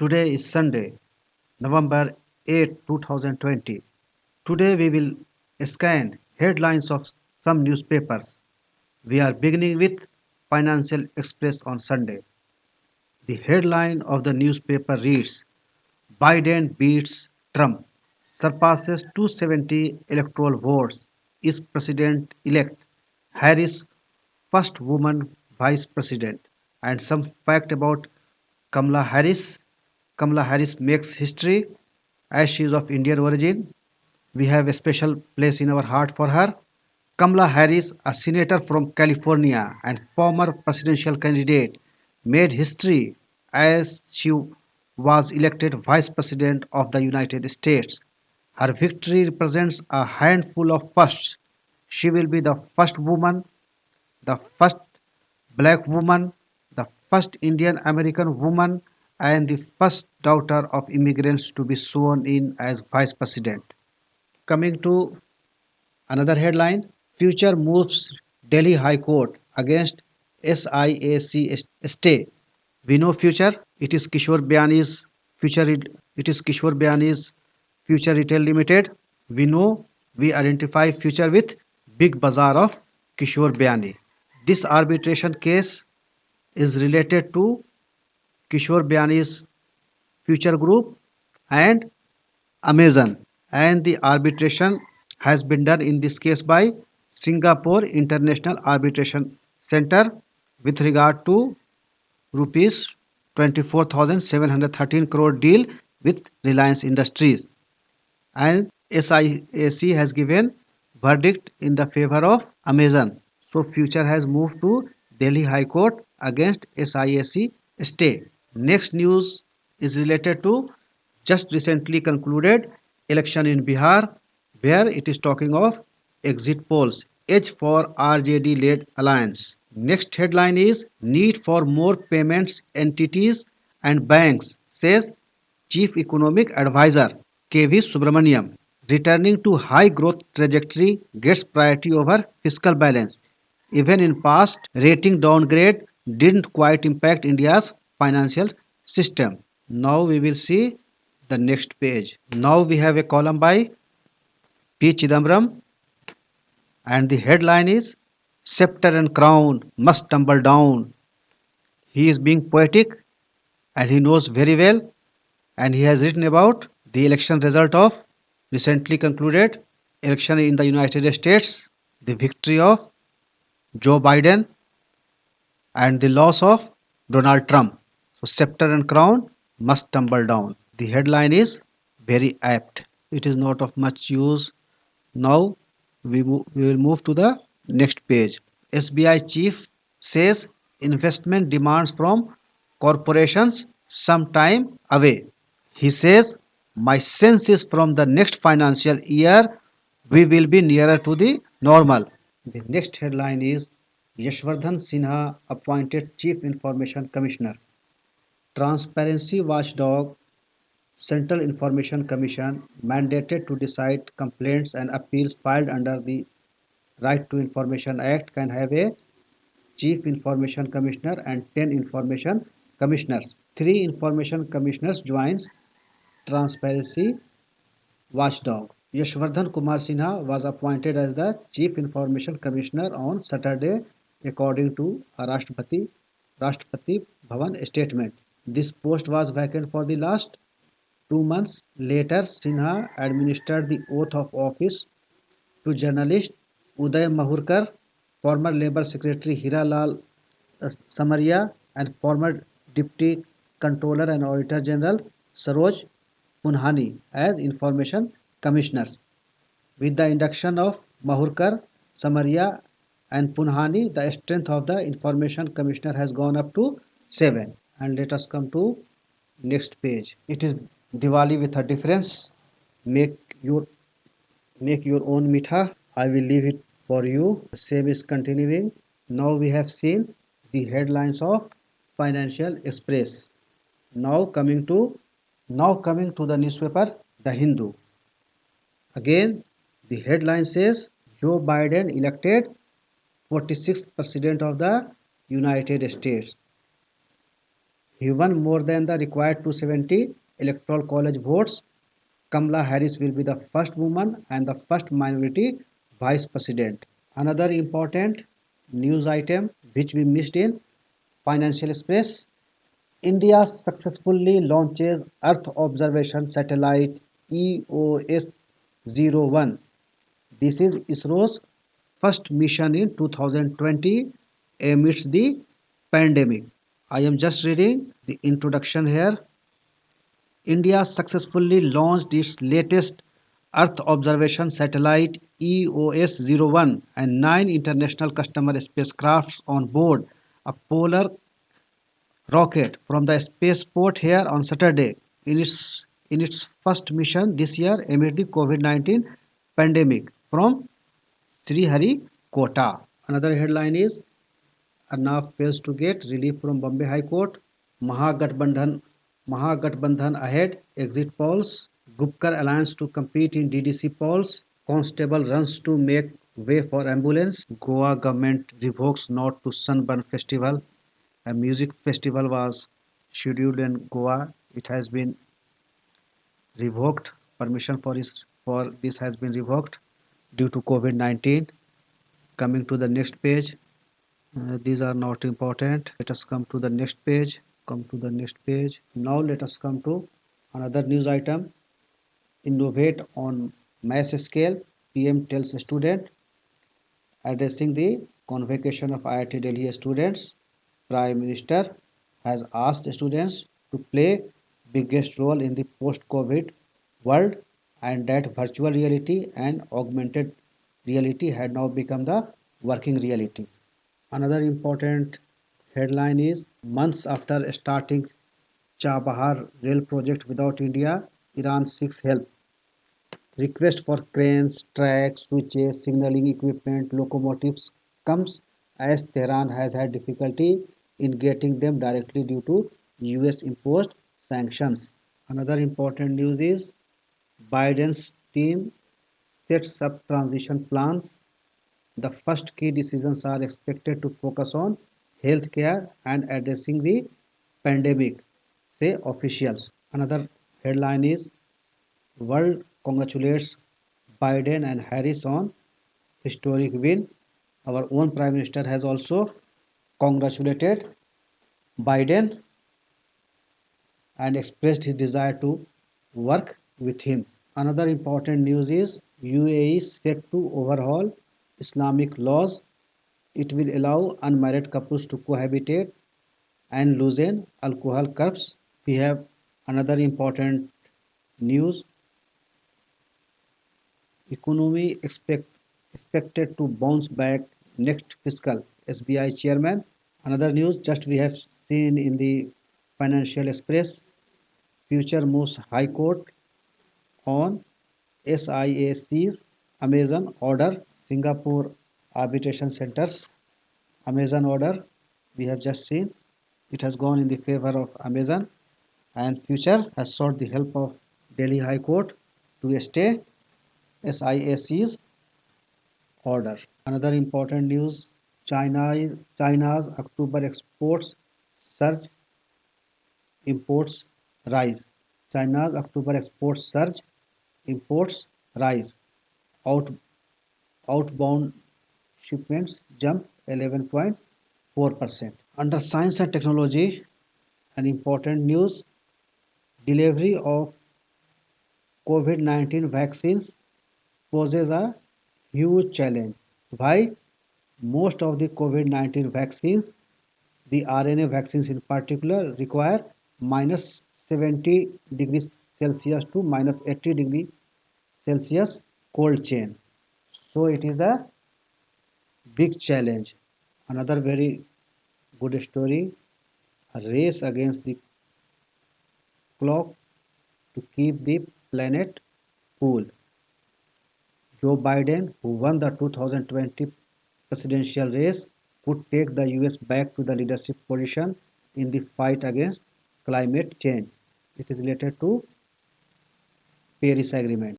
Today is Sunday, November 8, 2020. Today we will scan headlines of some newspapers. We are beginning with Financial Express on Sunday. The headline of the newspaper reads Biden beats Trump, surpasses 270 electoral votes, is president elect. Harris, first woman vice president. And some fact about Kamala Harris. Kamala Harris makes history as she is of Indian origin. We have a special place in our heart for her. Kamala Harris, a senator from California and former presidential candidate, made history as she was elected Vice President of the United States. Her victory represents a handful of firsts. She will be the first woman, the first black woman, the first Indian American woman, and the first daughter of immigrants to be sworn in as Vice President. Coming to another headline, Future moves Delhi High Court against SIAC stay. We know Future, it is Kishore Bayani's Future Retail Limited. We know we identify Future with Big Bazaar of Kishore Bayani. This arbitration case is related to Kishore Bayani's Future Group and Amazon, and the arbitration has been done in this case by Singapore International Arbitration Center with regard to rupees 24,713 crore deal with Reliance Industries, and SIAC has given verdict in the favor of Amazon. So Future has moved to Delhi High Court against SIAC stay. Next news is related to just recently concluded election in Bihar, where it is talking of exit polls, edge for RJD led alliance. Next headline is need for more payments entities and banks, says Chief Economic Advisor KV Subramaniam. Returning to high growth trajectory gets priority over fiscal balance. Even in past, rating downgrade didn't quite impact India's financial system. Now we will see the next page. Now we have a column by P. Chidambaram, and the headline is Scepter and Crown Must Tumble Down. He is being poetic and he knows very well, and he has written about the election result of recently concluded election in the United States, the victory of Joe Biden and the loss of Donald Trump. So scepter and crown must tumble down. The headline is very apt. It is not of much use. Now we will move to the next page. SBI chief says investment demands from corporations some time away. He says, my sense is from the next financial year we will be nearer to the normal. The next headline is Yashwardhan Sinha appointed Chief Information Commissioner. Transparency Watchdog Central Information Commission mandated to decide complaints and appeals filed under the Right to Information Act can have a Chief Information Commissioner and 10 Information Commissioners. 3 Information Commissioners joins Transparency Watchdog. Yashwardhan Kumar Sinha was appointed as the Chief Information Commissioner on Saturday, according to a Rashtrapati Bhavan statement. This post was vacant for the last 2 months. Later, Sinha administered the oath of office to journalist Uday Mahurkar, former Labour Secretary Hira Lal Samaria, and former Deputy Controller and Auditor General Saroj Punhani as Information Commissioners. With the induction of Mahurkar, Samaria, and Punhani, the strength of the Information Commissioner has gone up to 7. And let us come to next page. It is Diwali with a difference. Make your make your own mitha. I will leave it for you. The same is continuing. Now we have seen the headlines of Financial Express. Now coming to the newspaper The Hindu. Again, the headline says Joe Biden elected 46th President of the United States. He won more than the required 270 electoral college votes. Kamala Harris will be the first woman and the first minority vice president. Another important news item which we missed in Financial Express. India successfully launches Earth Observation Satellite EOS-01. This is ISRO's first mission in 2020 amidst the pandemic. I am just reading the introduction here. India successfully launched its latest Earth observation satellite EOS-01 and 9 international customer spacecrafts on board a polar rocket from the spaceport here on Saturday in its first mission this year amid the COVID-19 pandemic from Sriharikota. Another headline is Arnav fails to get relief from Bombay High Court. Mahagathbandhan ahead. Exit polls. Gupkar alliance to compete in DDC polls. Constable runs to make way for ambulance. Goa government revokes note to Sunburn Festival. A music festival was scheduled in Goa. It has been revoked. Permission for this has been revoked due to COVID-19. Coming to the next page. These are not important. Let us come to the next page. Come to the next page. Now let us come to another news item. Innovate on mass scale. PM tells student. Addressing the convocation of IIT Delhi students, Prime Minister has asked students to play biggest role in the post-COVID world and that virtual reality and augmented reality had now become the working reality. Another important headline is months after starting Chabahar rail project without India, Iran seeks help. Request for cranes, tracks, switches, signaling equipment, locomotives comes as Tehran has had difficulty in getting them directly due to US imposed sanctions. Another important news is Biden's team sets up transition plans. The first key decisions are expected to focus on healthcare and addressing the pandemic, say officials. Another headline is World congratulates Biden and Harris on historic win. Our own Prime Minister has also congratulated Biden and expressed his desire to work with him. Another important news is UAE is set to overhaul Islamic laws. It will allow unmarried couples to cohabitate and loosen alcohol curbs. We have another important news. Economy expected to bounce back next fiscal. SBI chairman. Another news just we have seen in the Financial Express. Future moves High Court on SIAC's Amazon order. Singapore arbitration centers Amazon order we have just seen. It has gone in the favor of Amazon and Future has sought the help of Delhi High Court to stay SIAC's order. Another important news China's October exports surge, imports rise. China's October exports surge, imports rise. Out, outbound shipments jump 11.4%. Under science and technology, an important news delivery of COVID-19 vaccines poses a huge challenge. Why? Most of the COVID-19 vaccines, the RNA vaccines in particular, require minus 70 degrees Celsius to minus 80 degrees Celsius cold chain. So it is a big challenge. Another very good story, a race against the clock to keep the planet cool. Joe Biden, who won the 2020 presidential race, could take the US back to the leadership position in the fight against climate change. It is related to Paris Agreement.